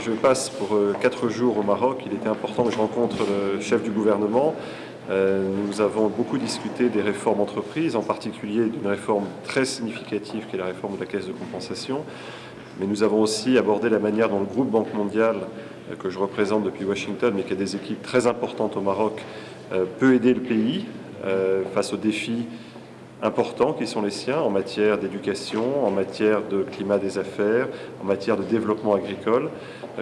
je passe pour 4 jours au Maroc. Il était important que je rencontre le chef du gouvernement. Nous avons beaucoup discuté des réformes entreprises, en particulier d'une réforme très significative qui est la réforme de la caisse de compensation. Mais nous avons aussi abordé la manière dont le groupe Banque mondiale, que je représente depuis Washington, mais qui a des équipes très importantes au Maroc, peut aider le pays face aux défis importants qui sont les siens en matière d'éducation, en matière de climat des affaires, en matière de développement agricole,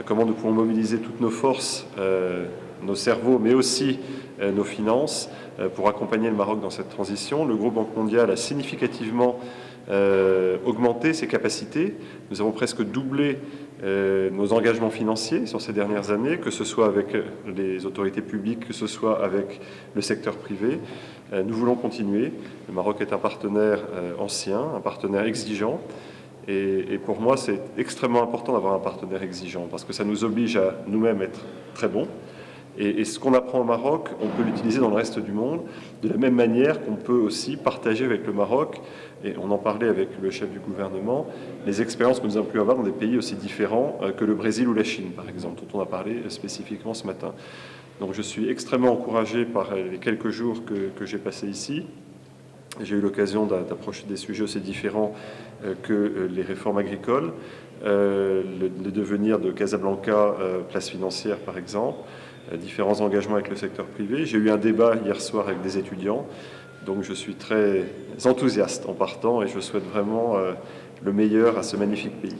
comment nous pouvons mobiliser toutes nos forces, nos cerveaux, mais aussi nos finances pour accompagner le Maroc dans cette transition. Le groupe Banque mondiale a significativement augmenté ses capacités. Nous avons presque doublé nos engagements financiers sur ces dernières années, que ce soit avec les autorités publiques, que ce soit avec le secteur privé. Nous voulons continuer. Le Maroc est un partenaire ancien, un partenaire exigeant. Et pour moi, c'est extrêmement important d'avoir un partenaire exigeant parce que ça nous oblige à nous-mêmes être très bons. Et ce qu'on apprend au Maroc, on peut l'utiliser dans le reste du monde, de la même manière qu'on peut aussi partager avec le Maroc, et on en parlait avec le chef du gouvernement, les expériences que nous avons pu avoir dans des pays aussi différents que le Brésil ou la Chine, par exemple, dont on a parlé spécifiquement ce matin. Donc je suis extrêmement encouragé par les quelques jours que j'ai passés ici. J'ai eu l'occasion d'approcher des sujets aussi différents que les réformes agricoles, le devenir de Casablanca, place financière par exemple, différents engagements avec le secteur privé. J'ai eu un débat hier soir avec des étudiants, donc je suis très enthousiaste en partant et je souhaite vraiment le meilleur à ce magnifique pays.